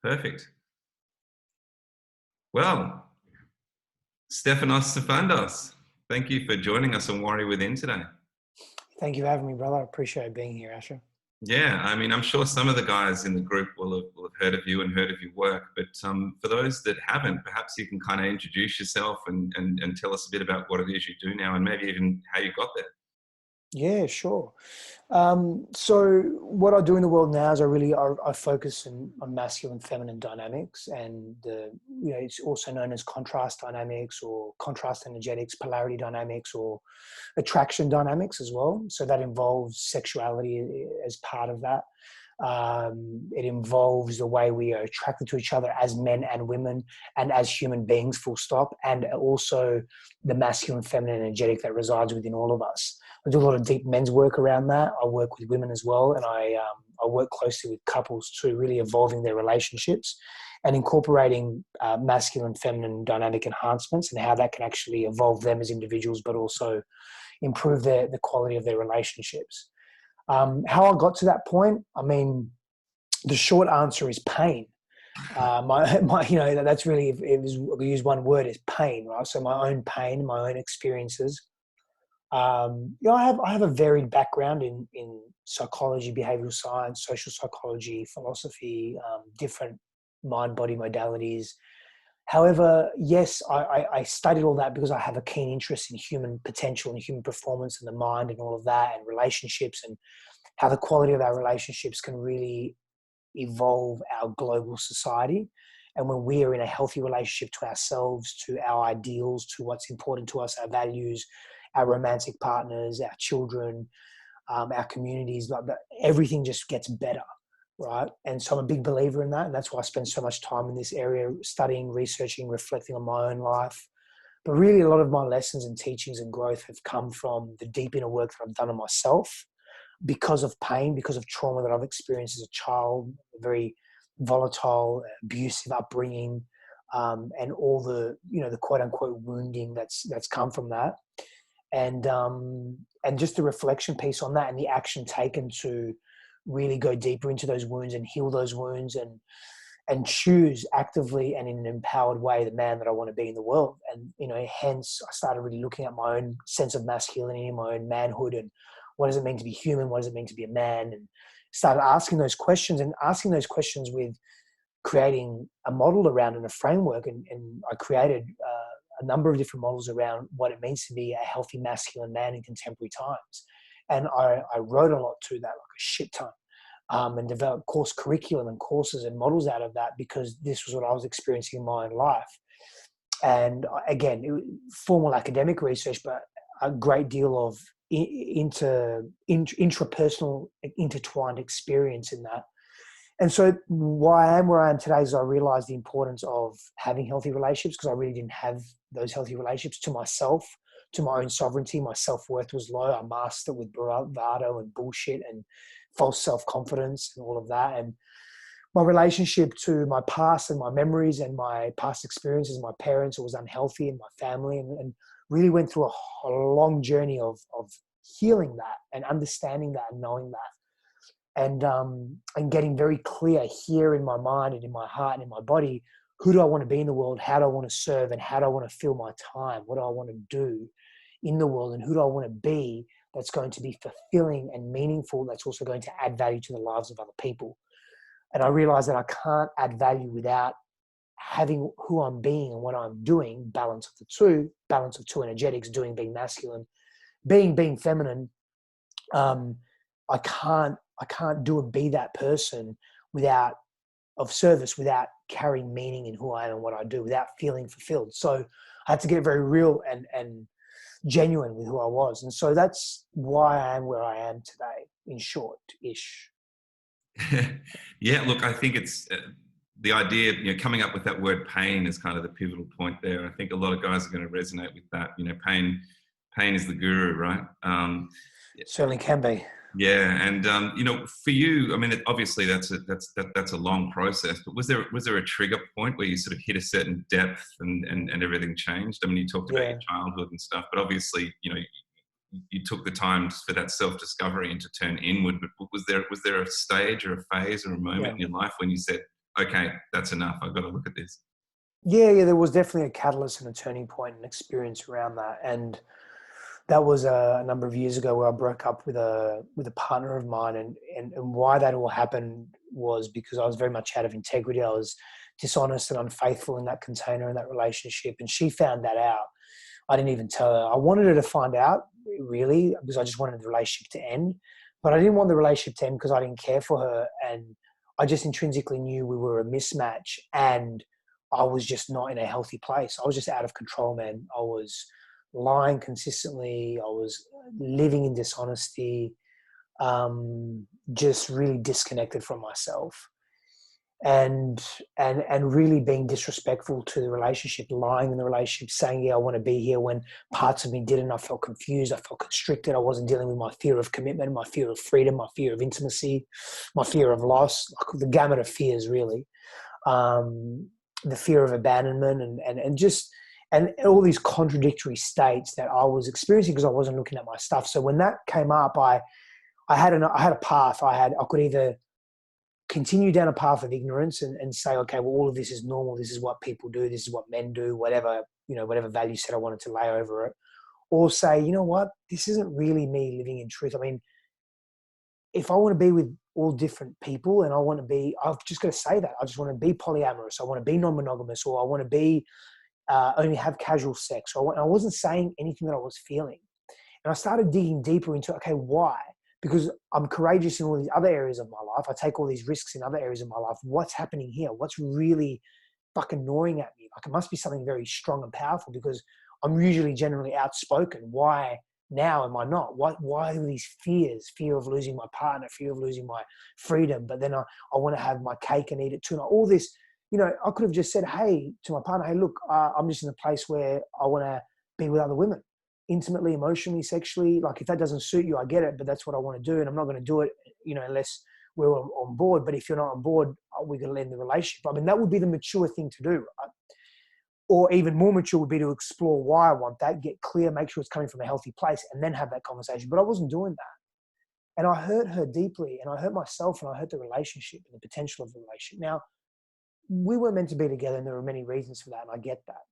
Perfect. Well, Stefanos Sifandos, thank you for joining us on Warrior Within today. Thank you for having me, brother. I appreciate being here, Asher. Yeah, I mean, I'm sure some of the guys in the group will have heard of you and heard of your work, but for those that haven't, perhaps you can kind of introduce yourself and tell us a bit about what it is you do now and maybe even how you got there. Yeah, sure. So what I do in the world now is I focus on masculine, feminine dynamics, and it's also known as contrast dynamics or contrast energetics, polarity dynamics, or attraction dynamics as well. So that involves sexuality as part of that. It involves the way we are attracted to each other as men and women and as human beings, full stop, and also the masculine, feminine energetic that resides within all of us. I do a lot of deep men's work around that. I work with women as well, and I work closely with couples too, really evolving their relationships and incorporating masculine, feminine dynamic enhancements and how that can actually evolve them as individuals, but also improve the quality of their relationships. How I got to that point, I mean, the short answer is pain. That's really, if it was, we use one word, is pain, right? So my own pain, my own experiences. I have a varied background in psychology, behavioral science, social psychology, philosophy, different mind-body modalities. However, yes, I studied all that because I have a keen interest in human potential and human performance and the mind and all of that, and relationships, and how the quality of our relationships can really evolve our global society. And when we are in a healthy relationship to ourselves, to our ideals, to what's important to us, our values, our romantic partners, our children, our communities, everything just gets better, right? And so I'm a big believer in that. And that's why I spend so much time in this area, studying, researching, reflecting on my own life. But really, a lot of my lessons and teachings and growth have come from the deep inner work that I've done on myself because of pain, because of trauma that I've experienced as a child, a very volatile, abusive upbringing, and all the quote unquote wounding that's come from that. And just the reflection piece on that and the action taken to really go deeper into those wounds and heal those wounds and choose actively and in an empowered way the man that I want to be in the world. And, hence I started really looking at my own sense of masculinity, my own manhood, and what does it mean to be human? What does it mean to be a man? And started asking those questions with creating a model around and a framework. And I created a number of different models around what it means to be a healthy masculine man in contemporary times. And I wrote a lot to that, like a shit ton, and developed course curriculum and courses and models out of that because this was what I was experiencing in my own life. And again, formal academic research, but a great deal of intrapersonal intertwined experience in that. And so why I am where I am today is I realized the importance of having healthy relationships because I really didn't have those healthy relationships to myself, to my own sovereignty. My self-worth was low. I masked it with bravado and bullshit and false self-confidence and all of that. And my relationship to my past and my memories and my past experiences, my parents, it was unhealthy in my family, and really went through a long journey of healing that and understanding that and knowing that. And getting very clear here in my mind and in my heart and in my body, who do I want to be in the world? How do I want to serve? And how do I want to fill my time? What do I want to do in the world? And who do I want to be that's going to be fulfilling and meaningful, that's also going to add value to the lives of other people? And I realized that I can't add value without having who I'm being and what I'm doing, balance of two energetics, doing, being masculine, being feminine. I can't do and be that person without carrying meaning in who I am and what I do, without feeling fulfilled. So I had to get very real and genuine with who I was. And so that's why I am where I am today, in short-ish. Yeah, look, I think it's the idea, coming up with that word pain is kind of the pivotal point there. I think a lot of guys are going to resonate with that. Pain is the guru, right? It certainly can be. Yeah, and for you, I mean, obviously that's a long process. But was there a trigger point where you sort of hit a certain depth and everything changed? I mean, you talked about your childhood and stuff, but obviously, you took the time for that self-discovery and to turn inward. But was there a stage or a phase or a moment in your life when you said, okay, that's enough. I've got to look at this. Yeah, there was definitely a catalyst and a turning point and experience around that. And that was a number of years ago where I broke up with a partner of mine, and why that all happened was because I was very much out of integrity. I was dishonest and unfaithful in that container, in that relationship, and she found that out. I didn't even tell her. I wanted her to find out, really, because I just wanted the relationship to end. But I didn't want the relationship to end because I didn't care for her, and I just intrinsically knew we were a mismatch, and I was just not in a healthy place. I was just out of control, man. I was lying consistently. I was living in dishonesty, just really disconnected from myself, and really being disrespectful to the relationship, lying in the relationship, saying, yeah, I want to be here when parts of me didn't. I felt confused. I felt constricted. I wasn't dealing with my fear of commitment, my fear of freedom, my fear of intimacy, my fear of loss, like the gamut of fears, really. The fear of abandonment and just and all these contradictory states that I was experiencing because I wasn't looking at my stuff. So when that came up, I had a path. I could either continue down a path of ignorance and say, okay, well, all of this is normal. This is what people do. This is what men do. Whatever value set I wanted to lay over it, or say, you know what, this isn't really me living in truth. I mean, if I want to be with all different people and I've just got to say that. I just want to be polyamorous. I want to be non-monogamous, or I want to be only have casual sex. I wasn't saying anything that I was feeling. And I started digging deeper into, okay, why? Because I'm courageous in all these other areas of my life. I take all these risks in other areas of my life. What's happening here? What's really fucking gnawing at me? Like, it must be something very strong and powerful because I'm usually generally outspoken. Why now am I not? Why are these fears? Fear of losing my partner, fear of losing my freedom. But then I want to have my cake and eat it too. And all this, I could have just said, hey, to my partner, hey, look, I'm just in a place where I want to be with other women, intimately, emotionally, sexually. Like, if that doesn't suit you, I get it, but that's what I want to do. And I'm not going to do it, unless we're on board. But if you're not on board, we're going to end the relationship. I mean, that would be the mature thing to do, right? Or even more mature would be to explore why I want that, get clear, make sure it's coming from a healthy place, and then have that conversation. But I wasn't doing that. And I hurt her deeply, and I hurt myself, and I hurt the relationship and the potential of the relationship. Now, we weren't meant to be together, and there were many reasons for that, and I get that.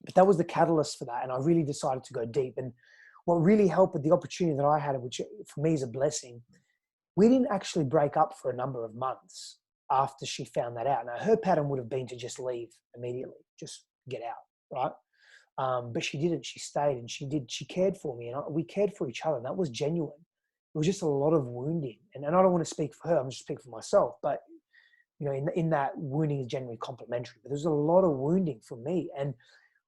But that was the catalyst for that, and I really decided to go deep. And what really helped with the opportunity that I had, which for me is a blessing, we didn't actually break up for a number of months after she found that out. Now, her pattern would have been to just leave immediately, just get out, right? But she didn't. She stayed, and she cared for me, and we cared for each other, and that was genuine. It was just a lot of wounding, and I don't want to speak for her, I'm just speaking for myself, but in that, wounding is generally complementary, but there's a lot of wounding for me, and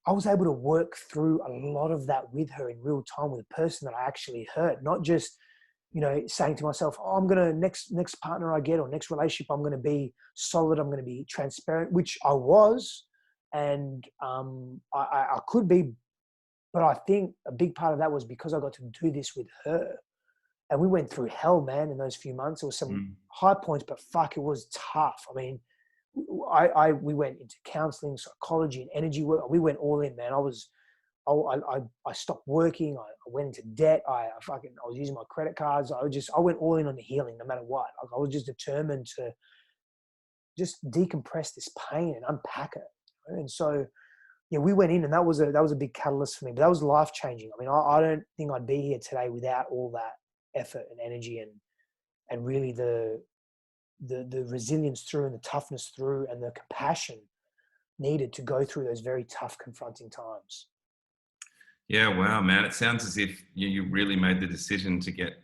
I was able to work through a lot of that with her in real time, with a person that I actually hurt, not just, saying to myself, oh, I'm going to next partner I get or next relationship, I'm going to be solid. I'm going to be transparent, which I was. And I could be, but I think a big part of that was because I got to do this with her. And we went through hell, man, in those few months. There was some high points, but fuck, it was tough. I mean, we went into counseling, psychology, and energy work. We went all in, man. I stopped working. I went into debt. I was using my credit cards. I went all in on the healing, no matter what. I was just determined to just decompress this pain and unpack it. And so, yeah, we went in, and that was a big catalyst for me. But that was life changing. I mean, I don't think I'd be here today without all that effort and energy and really the resilience through, and the toughness through, and the compassion needed to go through those very tough, confronting times. Yeah, wow, man. It sounds as if you really made the decision to get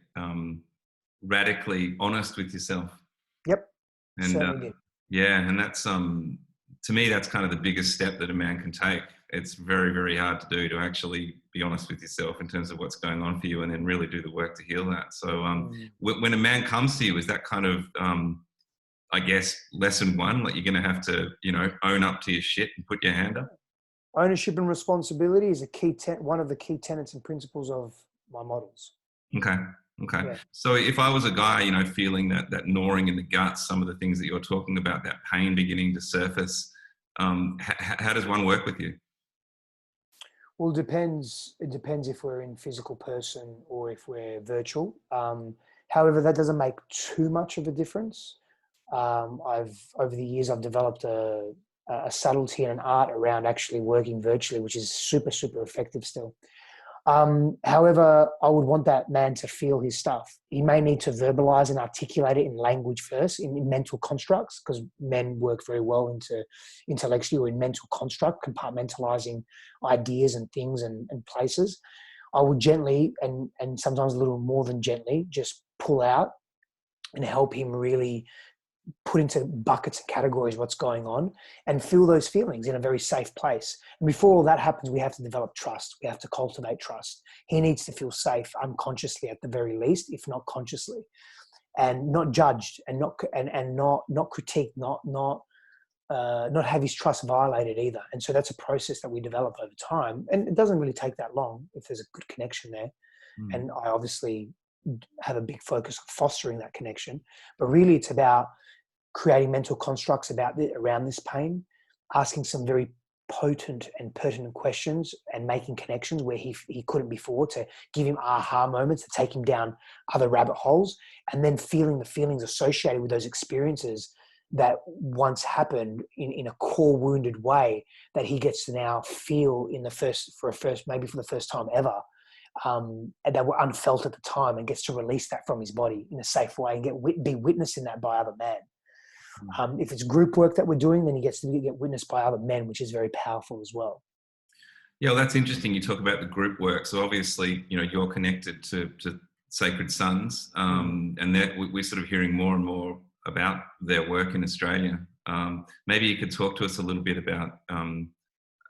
radically honest with yourself. Yep, And certainly did. yeah, and that's to me, that's kind of the biggest step that a man can take. It's very, very hard to do, to actually be honest with yourself in terms of what's going on for you, and then really do the work to heal that. So when a man comes to you, is that kind of, I guess, lesson one, like, you're going to have to, own up to your shit and put your hand up? Ownership and responsibility is one of the key tenets and principles of my models. Okay. Yeah. So if I was a guy, feeling that gnawing in the guts, some of the things that you're talking about, that pain beginning to surface, how does one work with you? Well, it depends if we're in physical person or if we're virtual. However, that doesn't make too much of a difference. Over the years, I've developed a subtlety and an art around actually working virtually, which is super, super effective still. However, I would want that man to feel his stuff. He may need to verbalize and articulate it in language first, in mental constructs, because men work very well into intellectually or in mental construct, compartmentalizing ideas and things and places. I would gently and sometimes a little more than gently just pull out and help him really put into buckets and categories what's going on and feel those feelings in a very safe place. And before all that happens, we have to develop trust. We have to cultivate trust. He needs to feel safe unconsciously at the very least, if not consciously, and not judged and not critiqued, not have his trust violated either. And so that's a process that we develop over time. And it doesn't really take that long if there's a good connection there. And I obviously have a big focus on fostering that connection, but really it's about creating mental constructs around this pain, asking some very potent and pertinent questions and making connections where he couldn't before, to give him aha moments, to take him down other rabbit holes, and then feeling the feelings associated with those experiences that once happened in a core wounded way that he gets to now feel maybe for the first time ever, and that were unfelt at the time, and gets to release that from his body in a safe way and be witnessed in that by other men. If it's group work that we're doing, then he gets to get witnessed by other men, which is very powerful as well. Yeah, well, that's interesting. You talk about the group work. So obviously, you're connected to Sacred Sons, and that we're sort of hearing more and more about their work in Australia. Maybe you could talk to us a little bit about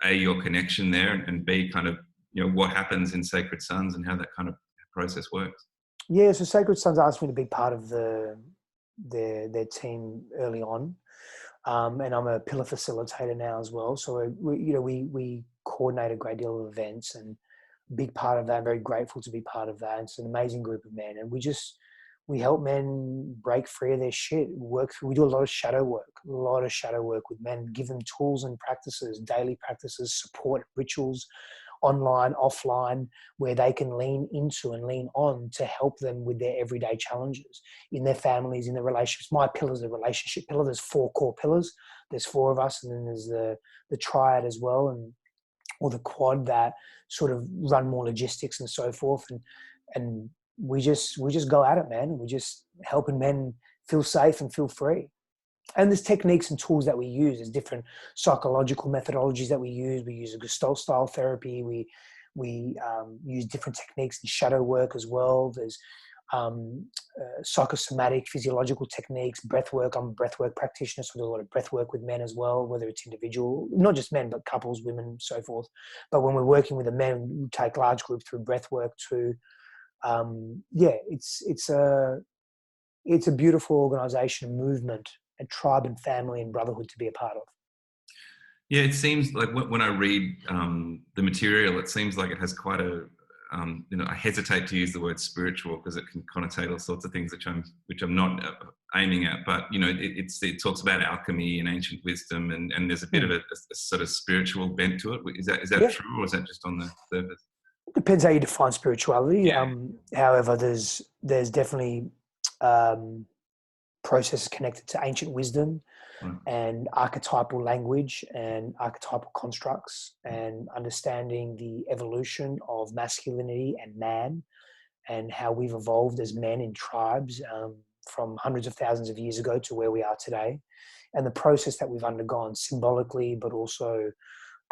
A, your connection there, and B, kind of what happens in Sacred Sons and how that kind of process works. Yeah, so Sacred Sons asked me to be part of their team early on, and I'm a pillar facilitator now as well. So we coordinate a great deal of events, and a big part of that. I'm very grateful to be part of that. It's an amazing group of men, and we help men break free of their shit. We do a lot of shadow work with men, give them tools and practices, daily practices, support, rituals, online, offline, where they can lean into and lean on to help them with their everyday challenges in their families, in their relationships. My pillar is the relationship pillar. There's 4 core pillars. There's 4 of us, and then there's the triad as well, or the quad that sort of run more logistics and so forth. And we just go at it, man. We're just helping men feel safe and feel free. And there's techniques and tools that we use. There's different psychological methodologies that we use. We use a Gestalt style therapy. We use different techniques in shadow work as well. There's psychosomatic, physiological techniques, breath work. I'm a breath work practitioner, so I do a lot of breath work with men as well, whether it's individual, not just men, but couples, women, so forth. But when we're working with the men, we take large groups through breath work too. It's a beautiful organization, movement, a tribe and family and brotherhood to be a part of. Yeah, it seems like when I read the material, it seems like it has quite a, I hesitate to use the word spiritual because it can connotate all sorts of things which I'm not aiming at. But it talks about alchemy and ancient wisdom, and there's a bit of a sort of spiritual bent to it. Is that true, or is that just on the surface? It depends how you define spirituality. Yeah. However, there's definitely processes connected to ancient wisdom and archetypal language and archetypal constructs, and understanding the evolution of masculinity and man, and how we've evolved as men in tribes from hundreds of thousands of years ago to where we are today, and the process that we've undergone symbolically, but also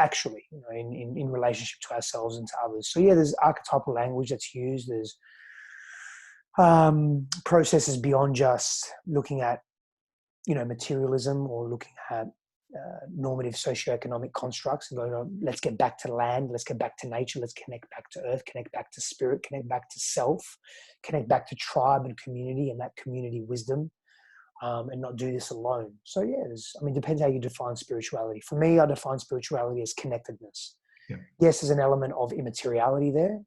actually, in relationship to ourselves and to others. So yeah, there's archetypal language that's used. There's processes beyond just looking at, materialism, or looking at normative socioeconomic constructs and going, let's get back to land, let's get back to nature, let's connect back to earth, connect back to spirit, connect back to self, connect back to tribe and community and that community wisdom, and not do this alone. So yeah, it depends how you define spirituality. For me, I define spirituality as connectedness. Yeah. Yes, there's an element of immateriality there,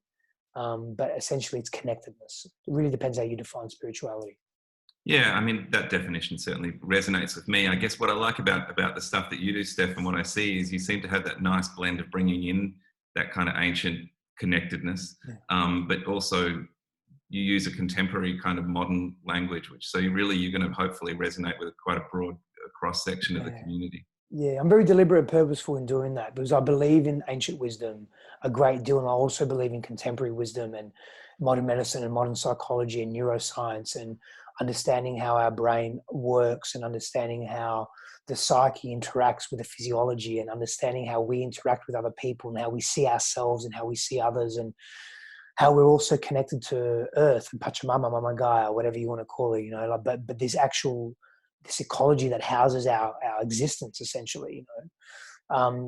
but essentially it's connectedness. It really depends how you define spirituality. Yeah, that definition certainly resonates with me. I guess what I like about the stuff that you do, Steph, and what I see is you seem to have that nice blend of bringing in that kind of ancient connectedness, but also you use a contemporary kind of modern language, which so you're going to hopefully resonate with quite a broad cross section of the community. Yeah, I'm very deliberate and purposeful in doing that because I believe in ancient wisdom a great deal, and I also believe in contemporary wisdom and modern medicine and modern psychology and neuroscience and understanding how our brain works and understanding how the psyche interacts with the physiology and understanding how we interact with other people and how we see ourselves and how we see others and how we're also connected to Earth and Pachamama, Mama Gaia, whatever you want to call it, but this ecology that houses our existence essentially,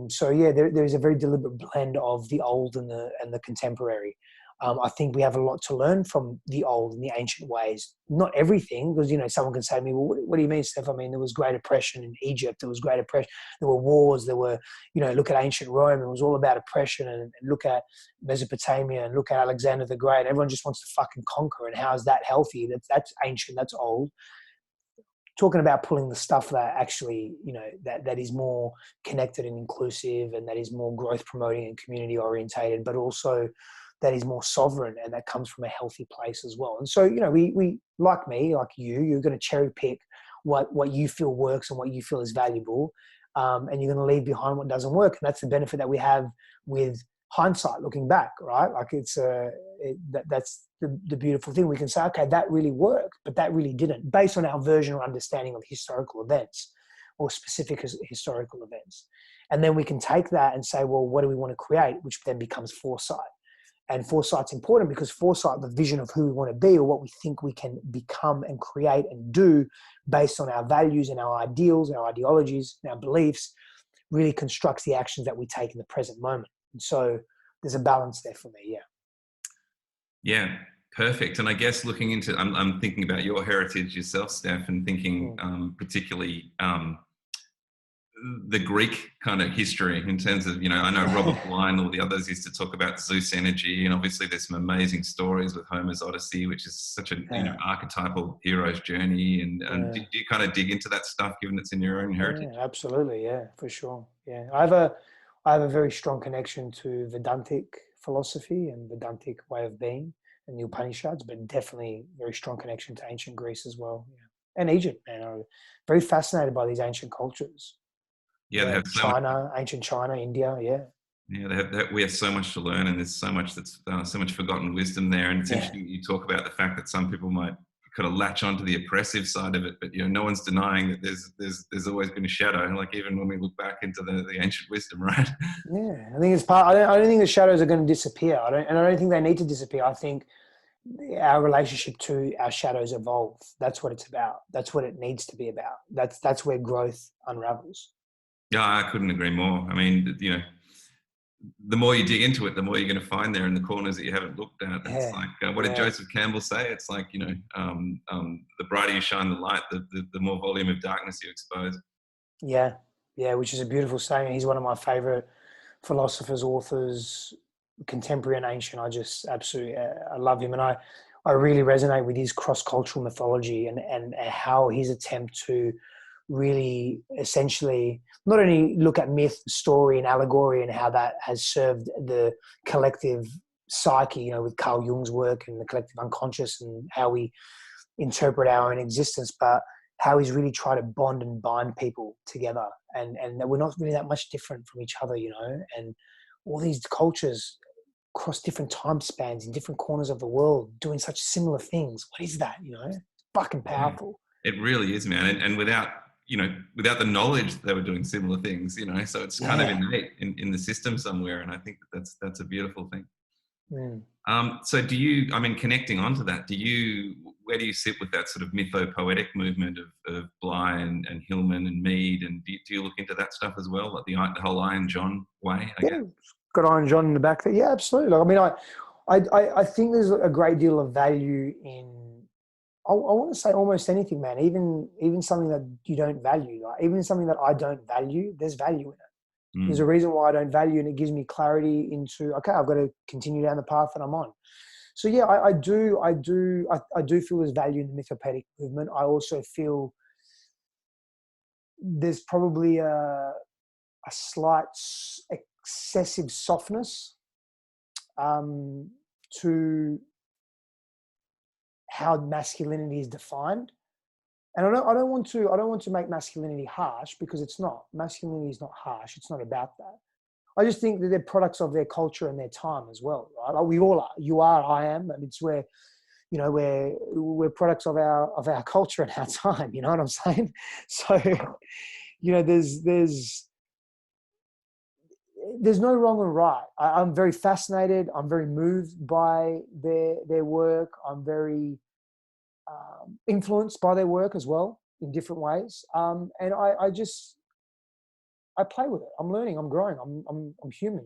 So yeah, there is a very deliberate blend of the old and the contemporary. I think we have a lot to learn from the old and the ancient ways. Not everything, because someone can say to me, "Well, what do you mean, Steph? I mean, there was great oppression in Egypt. There was great oppression. There were wars. There were, look at ancient Rome. It was all about oppression. And look at Mesopotamia and look at Alexander the Great. Everyone just wants to fucking conquer. And how is that healthy? That's ancient. That's old." Talking about pulling the stuff that actually, that is more connected and inclusive and that is more growth promoting and community orientated, but also that is more sovereign and that comes from a healthy place as well. And so, we like me, like you're going to cherry pick what you feel works and what you feel is valuable. And you're going to leave behind what doesn't work. And that's the benefit that we have with hindsight, looking back, right? Like that's the beautiful thing. We can say, okay, that really worked, but that really didn't, based on our version or understanding of historical events or specific historical events. And then we can take that and say, well, what do we want to create? Which then becomes foresight. And foresight's important because foresight, the vision of who we want to be or what we think we can become and create and do based on our values and our ideals, our ideologies, and our beliefs, really constructs the actions that we take in the present moment. And so there's a balance there for me, yeah. Yeah, perfect. And I guess looking into, I'm thinking about your heritage yourself, Steph, and thinking particularly the Greek kind of history in terms of, I know Robert Bly, all the others used to talk about Zeus energy, and obviously there's some amazing stories with Homer's Odyssey, which is such an archetypal hero's journey. And do you kind of dig into that stuff given it's in your own heritage? Yeah, absolutely. Yeah, for sure. Yeah. I have a very strong connection to Vedantic philosophy and Vedantic way of being and the Upanishads, but definitely very strong connection to ancient Greece as well. Yeah. And Egypt, man. I'm very fascinated by these ancient cultures. Yeah, they have China, ancient China, India, yeah. Yeah, we have so much to learn, and there's so much so much forgotten wisdom there. And it's interesting you talk about the fact that some people might kind of latch onto the oppressive side of it, but no one's denying that there's always been a shadow. Like even when we look back into the ancient wisdom, right? Yeah, I think it's part. I don't think the shadows are going to disappear. I don't think they need to disappear. I think our relationship to our shadows evolve. That's what it's about. That's what it needs to be about. That's where growth unravels. Yeah, I couldn't agree more. I mean, the more you dig into it, the more you're going to find there in the corners that you haven't looked at. It's like, what did Joseph Campbell say? It's like, the brighter you shine the light, the more volume of darkness you expose. Yeah, which is a beautiful saying. He's one of my favorite philosophers, authors, contemporary and ancient. I just absolutely, I love him. And I really resonate with his cross-cultural mythology and how his attempt to really essentially not only look at myth, story and allegory and how that has served the collective psyche, with Carl Jung's work and the collective unconscious and how we interpret our own existence, but how he's really tried to bond and bind people together and that we're not really that much different from each other, and all these cultures across different time spans in different corners of the world doing such similar things. What is that? Fucking powerful. It really is, man. And without the knowledge that they were doing similar things, so it's kind of innate in the system somewhere. And I think that's a beautiful thing. So connecting onto that, where do you sit with that sort of mytho-poetic movement of Bly and Hillman and Mead? And do you look into that stuff as well, like the whole Iron John way, I guess? Got Iron John in the back there. Yeah, absolutely. I think there's a great deal of value in, I want to say almost anything, man. Even something that you don't value, like even something that I don't value, there's value in it. There's a reason why I don't value, and it gives me clarity into, okay, I've got to continue down the path that I'm on. So yeah, I do feel there's value in the mythopoetic movement. I also feel there's probably a slight excessive softness to how masculinity is defined. And I don't want to make masculinity harsh, because it's not. Masculinity is not harsh. It's not about that. I just think that they're products of their culture and their time as well, right? Like we all are. You are, I am. And it's where, we're products of our culture and our time. You know what I'm saying? So, there's no wrong or right. I'm very fascinated. I'm very moved by their work. I'm very influenced by their work as well in different ways. And I play with it. I'm learning. I'm growing. I'm human.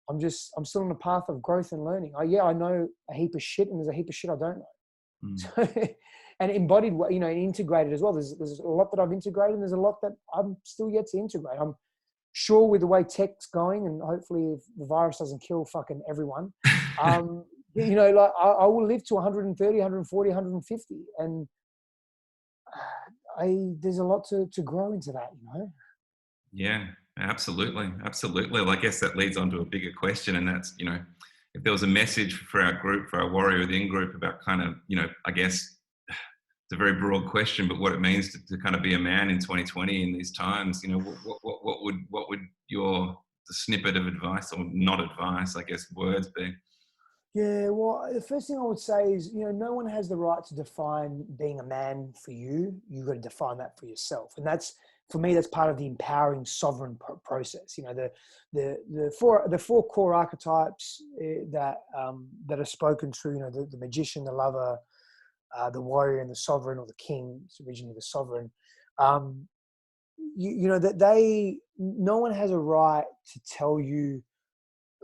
I'm still on the path of growth and learning. I know a heap of shit, and there's a heap of shit I don't know. So, and embodied, and integrated as well. There's a lot that I've integrated, and there's a lot that I'm still yet to integrate. I'm sure with the way tech's going, and hopefully if the virus doesn't kill fucking everyone, I will live to 130, 140, 150. And there's a lot to grow into that, Yeah, absolutely. Absolutely. Well, I guess that leads on to a bigger question. And that's, if there was a message for our group, for our warrior within group about kind of, I guess it's a very broad question, but what it means to kind of be a man in 2020 in these times, what would the snippet of advice, or not advice, I guess, words be? Yeah, well, the first thing I would say is, no one has the right to define being a man for you. You've got to define that for yourself. And that's, for me, that's part of the empowering sovereign process. The four core archetypes that are spoken to, the magician, the lover, the warrior, and the sovereign, or the king. It's originally the sovereign. No one has a right to tell you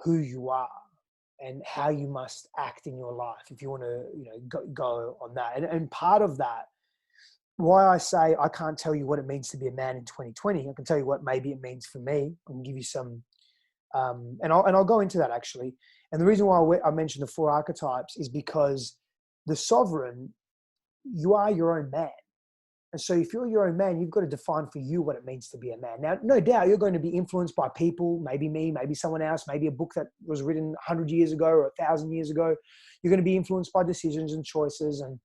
who you are and how you must act in your life if you want to, go on that. And part of that, why I say I can't tell you what it means to be a man in 2020. I can tell you what maybe it means for me. I can give you some, and I'll go into that actually. And the reason why I mentioned the four archetypes is because the sovereign, you are your own man. And so if you're your own man, you've got to define for you what it means to be a man. Now, no doubt you're going to be influenced by people, maybe me, maybe someone else, maybe a book that was written 100 years ago or 1,000 years ago. You're going to be influenced by decisions and choices and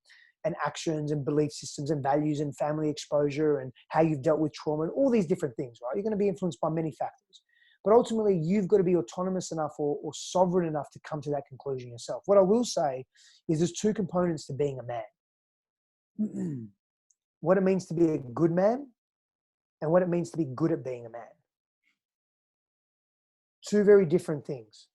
actions and belief systems and values and family exposure and how you've dealt with trauma and all these different things, right? You're going to be influenced by many factors. But ultimately, you've got to be autonomous enough or sovereign enough to come to that conclusion yourself. What I will say is there's two components to being a man. What it means to be a good man and what it means to be good at being a man. Two very different things.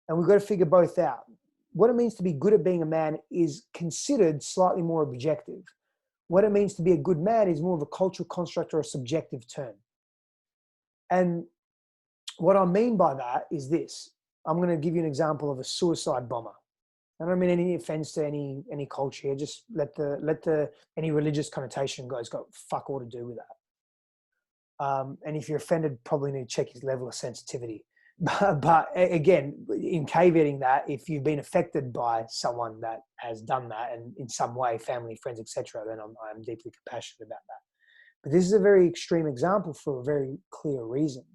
And we've got to figure both out. What it means to be good at being a man is considered slightly more objective. What it means to be a good man is more of a cultural construct or a subjective term. And what I mean by that is this. I'm going to give you an example of a suicide bomber. I don't mean any offense to any culture here. Just let any religious connotation go fuck all to do with that. And if you're offended, probably need to check his level of sensitivity. But again, in caveating that, if you've been affected by someone that has done that, and in some way, family, friends, etc., then I'm deeply compassionate about that. But this is a very extreme example for a very clear reason,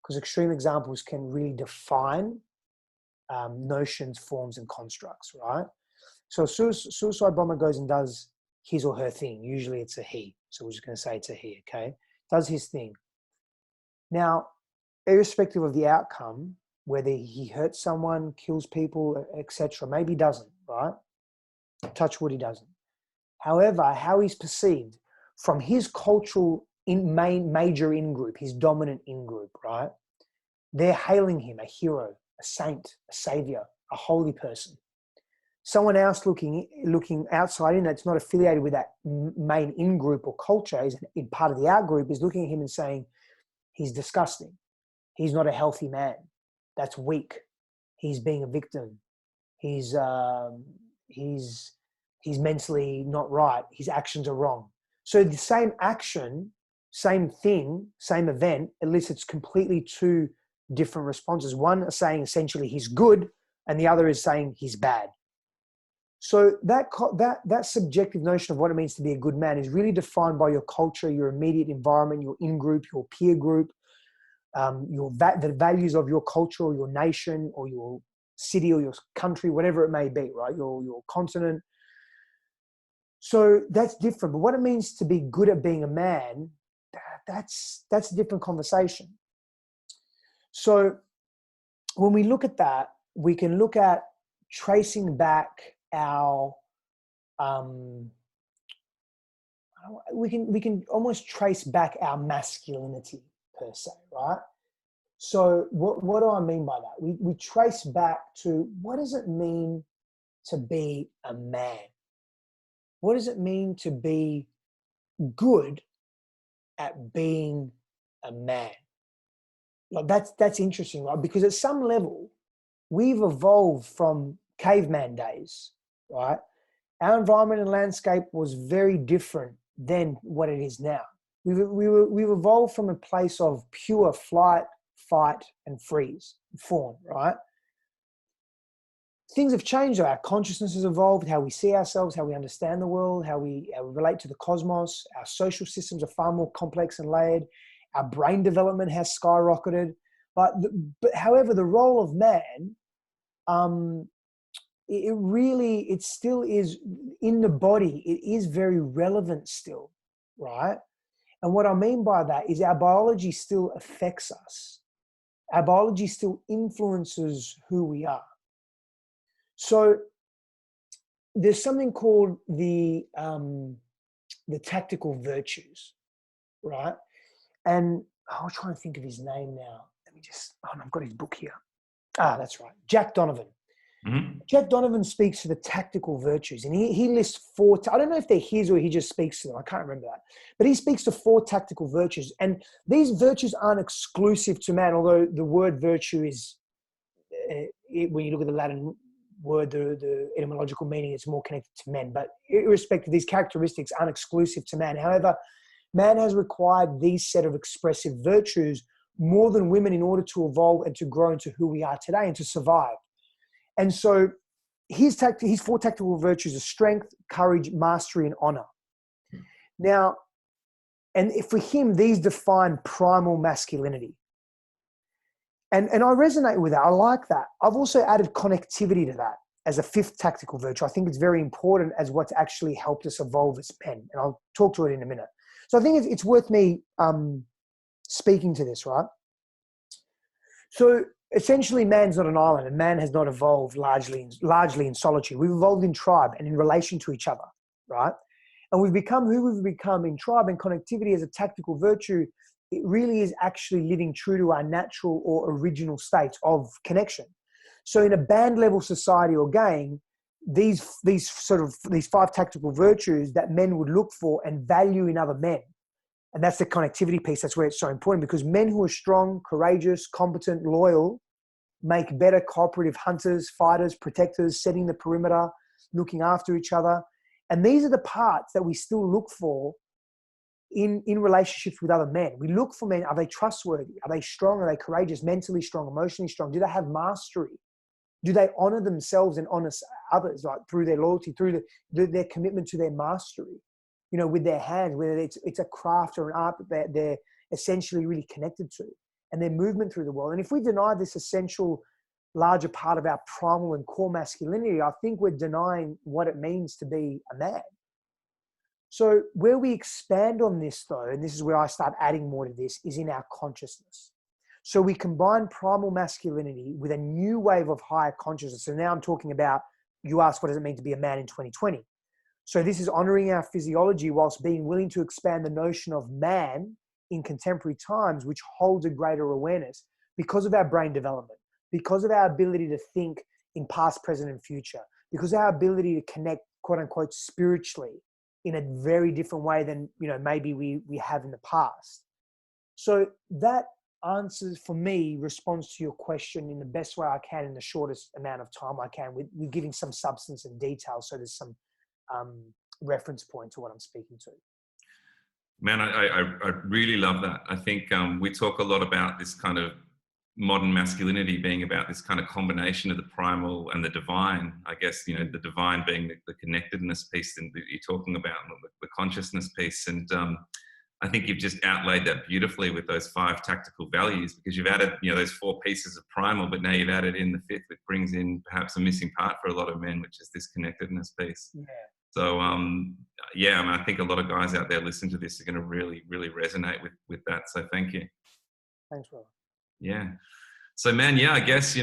because extreme examples can really define notions, forms, and constructs, right? So suicide bomber goes and does his or her thing. Usually it's a he. So we're just going to say it's a he, okay? Does his thing. Now, irrespective of the outcome, whether he hurts someone, kills people, etc., maybe he doesn't, right? Touch wood, he doesn't. However, how he's perceived from his cultural major in-group, his dominant in-group, right? They're hailing him a hero, a saint, a savior, a holy person. Someone else looking outside in that's not affiliated with that main in-group or culture, is in part of the out-group, is looking at him and saying, he's disgusting. He's not a healthy man. That's weak. He's being a victim. He's mentally not right. His actions are wrong. So the same action, same thing, same event, elicits completely two different responses. One is saying essentially he's good, and the other is saying he's bad. So that subjective notion of what it means to be a good man is really defined by your culture, your immediate environment, your in-group, your peer group, the values of your culture or your nation or your city or your country, whatever it may be, right? Your continent. So that's different. But what it means to be good at being a man, that's a different conversation. So when we look at that, we can look at tracing back our, we can almost trace back our masculinity per se, right? So what do I mean by that? We trace back to, what does it mean to be a man? What does it mean to be good at being a man? Like that's interesting, right? Because at some level, we've evolved from caveman days, right? Our environment and landscape was very different than what it is now. We've evolved from a place of pure flight, fight, and freeze, fawn, right? Things have changed. Our consciousness has evolved, how we see ourselves, how we understand the world, how we relate to the cosmos. Our social systems are far more complex and layered. Our brain development has skyrocketed. But however, the role of man, it still is in the body. It is very relevant still, right? And what I mean by that is our biology still affects us. Our biology still influences who we are. So there's something called the tactical virtues, right? And I'll try and think of his name now. Let me just, I've got his book here. That's right. Jack Donovan. Mm-hmm. Jack Donovan speaks to the tactical virtues, and he lists four. I don't know if they're his or he just speaks to them. I can't remember that. But he speaks to 4 tactical virtues. And these virtues aren't exclusive to man, although the word virtue is, when you look at the Latin word, the etymological meaning, it's more connected to men. But irrespective, these characteristics aren't exclusive to man. However, man has required these set of expressive virtues more than women in order to evolve and to grow into who we are today and to survive. And so his 4 tactical virtues are strength, courage, mastery, and honor. Now, and for him, these define primal masculinity. And I resonate with that. I like that. I've also added connectivity to that as a 5th tactical virtue. I think it's very important as what's actually helped us evolve as men. And I'll talk to it in a minute. So I think it's worth me speaking to this, right? So essentially, man's not an island, and man has not evolved largely in solitude. We've evolved in tribe and in relation to each other, right? And we've become who we've become in tribe, and connectivity as a tactical virtue. It really is actually living true to our natural or original state of connection. So in a band level society or gang, these 5 tactical virtues that men would look for and value in other men. And that's the connectivity piece. That's where it's so important, because men who are strong, courageous, competent, loyal, make better cooperative hunters, fighters, protectors, setting the perimeter, looking after each other. And these are the parts that we still look for in relationships with other men. We look for men. Are they trustworthy? Are they strong? Are they courageous, mentally strong, emotionally strong? Do they have mastery? Do they honor themselves and honor others, like through their loyalty, through their commitment to their mastery? You know, with their hands, whether it's a craft or an art that they're essentially really connected to, and their movement through the world. And if we deny this essential larger part of our primal and core masculinity, I think we're denying what it means to be a man. So where we expand on this, though, and this is where I start adding more to this, is in our consciousness. So we combine primal masculinity with a new wave of higher consciousness. So now I'm talking about, you asked, what does it mean to be a man in 2020? So this is honoring our physiology whilst being willing to expand the notion of man in contemporary times, which holds a greater awareness because of our brain development, because of our ability to think in past, present, and future, because of our ability to connect, quote unquote, spiritually in a very different way than, you know, maybe we have in the past. So that answers, for me, responds to your question in the best way I can in the shortest amount of time I can, with giving some substance and detail, so there's some reference point to what I'm speaking to. Man, I really love that. I think we talk a lot about this kind of modern masculinity being about this kind of combination of the primal and the divine. I guess, you know, the divine being the connectedness piece that you're talking about, the consciousness piece. And I think you've just outlaid that beautifully with those 5 tactical values, because you've added, those 4 pieces of primal, but now you've added in the 5th, which brings in perhaps a missing part for a lot of men, which is this connectedness piece. Yeah. So, yeah, I mean, I think a lot of guys out there listening to this are going to really, really resonate with that. So thank you. Thanks, Will. Yeah. So, man, yeah, I guess,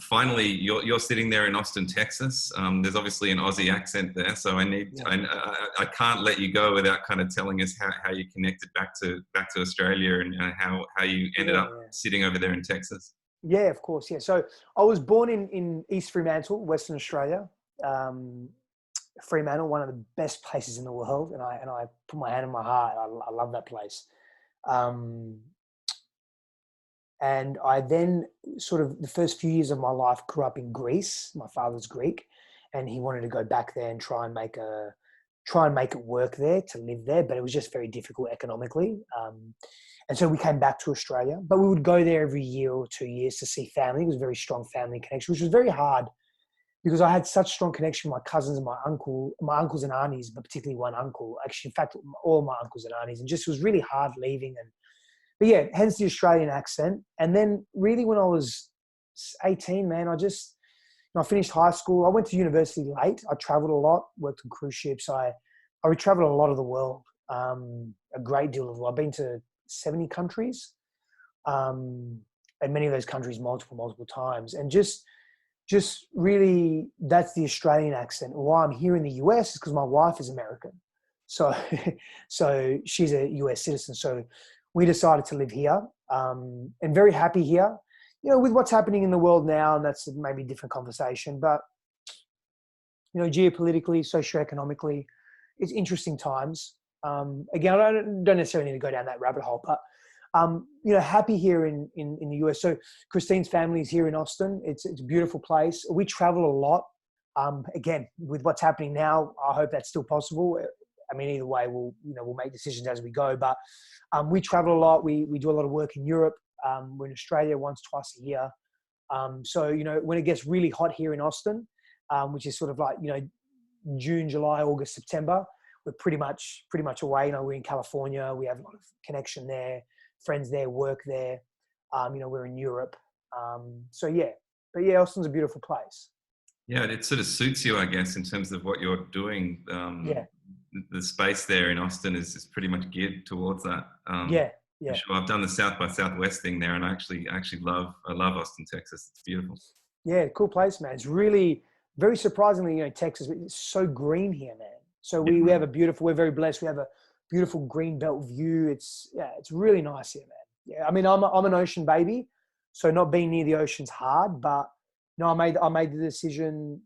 finally you're sitting there in Austin, Texas. There's obviously an Aussie accent there. So I can't let you go without kind of telling us how you connected back to Australia, and how you ended up sitting over there in Texas. Yeah, of course. Yeah. So I was born in East Fremantle, Western Australia. Fremantle, one of the best places in the world. And I put my hand on my heart. I love that place. And I then sort of the first few years of my life grew up in Greece. My father's Greek, and he wanted to go back there and try and make it work there, to live there. But it was just very difficult economically. And so we came back to Australia, but we would go there every year or 2 years to see family. It was a very strong family connection, which was very hard because I had such strong connection with my cousins and my uncles and aunties, but particularly one uncle. Actually, in fact, all my uncles and aunties, and just it was really hard leaving. But yeah, hence the Australian accent. And then really when I was 18, man, I finished high school. I went to university late. I traveled a lot, worked on cruise ships. I traveled a lot of the world, a great deal of the world. I've been to 70 countries, and many of those countries multiple times. And just really, that's the Australian accent. Why I'm here in the US is because my wife is American. So she's a US citizen. So we decided to live here, and very happy here, with what's happening in the world now. And that's maybe a different conversation, but, geopolitically, socioeconomically, it's interesting times. Again, I don't necessarily need to go down that rabbit hole, but, happy here in the US. So Christine's family is here in Austin. It's a beautiful place. We travel a lot. Again, with what's happening now, I hope that's still possible. I mean, either way, we'll make decisions as we go, but we travel a lot. We do a lot of work in Europe. We're in Australia once, twice a year. So, when it gets really hot here in Austin, which is sort of like, June, July, August, September, we're pretty much away. We're in California. We have a lot of connection there, friends there, work there. We're in Europe. So yeah, but yeah, Austin's a beautiful place. Yeah, it sort of suits you, I guess, in terms of what you're doing. The space there in Austin is pretty much geared towards that. Yeah. For sure. I've done the South by Southwest thing there, and I actually love Austin, Texas. It's beautiful. Yeah, cool place, man. It's really very surprisingly, Texas. It's so green here, man. So we have we're very blessed. We have a beautiful green belt view. It's really nice here, man. Yeah, I mean, I'm an ocean baby, so not being near the ocean's hard, but I made the decision.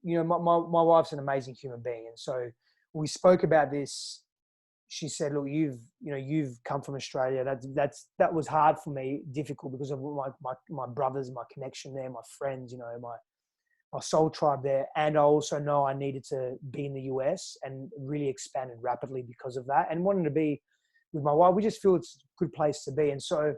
My wife's an amazing human being, and so we spoke about this. She said, "Look, you've come from Australia. That was hard for me, difficult because of my brothers, my connection there, my friends, my soul tribe there, and I also know I needed to be in the US and really expanded rapidly because of that, and wanting to be with my wife. We just feel it's a good place to be, and so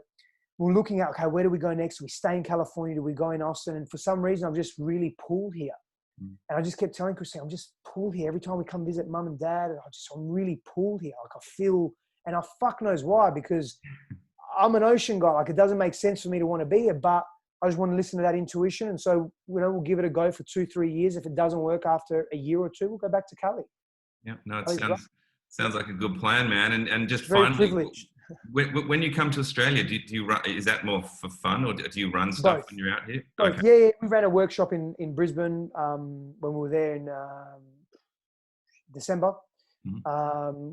we're looking at, okay, where do we go next? Do we stay in California? Do we go in Austin? And for some reason, I'm just really pulled here. And I just kept telling Christine, I'm just pulled here. Every time we come visit mum and dad, I'm really pulled here. Like I feel, and I fuck knows why, because I'm an ocean guy. Like it doesn't make sense for me to want to be here, but I just want to listen to that intuition. And so, we'll give it a go for 2-3 years. If it doesn't work after a year or two, we'll go back to Cali. Yeah, no, it sounds like a good plan, man. And just very finally, privileged. When you come to Australia, do you run? Is that more for fun, or do you run stuff Both. when you're out here? Both. Okay. Yeah, we ran a workshop in Brisbane when we were there in December,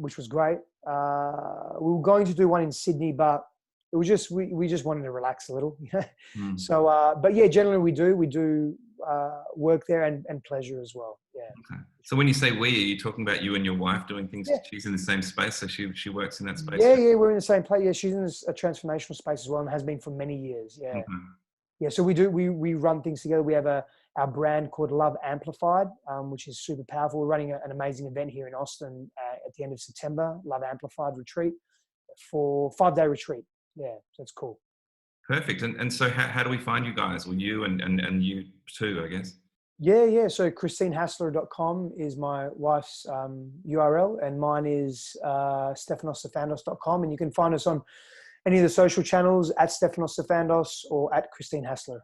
which was great. We were going to do one in Sydney, but it was just we just wanted to relax a little. So, but yeah, generally we do work there and pleasure as well. Yeah. Okay. So when you say we, are you talking about you and your wife doing things? Yeah. She's in the same space, so she works in that space. Yeah, we're in the same place. Yeah, she's in a transformational space as well, and has been for many years. Yeah. Yeah, so we run things together. We have our brand called Love Amplified, which is super powerful. We're running an amazing event here in Austin at the end of September, Love Amplified retreat, for 5-day retreat. Yeah, so it's cool. Perfect. And so how do we find you guys? Well, you and you too, I guess. Yeah. So christinehassler.com is my wife's URL, and mine is stefanosifandos.com. And you can find us on any of the social channels at Stefanos Sifandos or at Christine Hassler.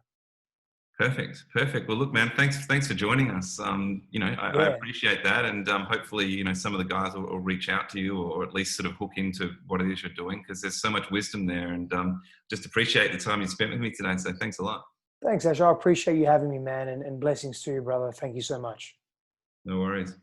Perfect. Well, look, man, thanks for joining us. I appreciate that, and hopefully, some of the guys will reach out to you, or at least sort of hook into what it is you're doing, because there's so much wisdom there, and just appreciate the time you spent with me today. So thanks a lot. Thanks, Ash. I appreciate you having me, man, and blessings to you, brother. Thank you so much. No worries.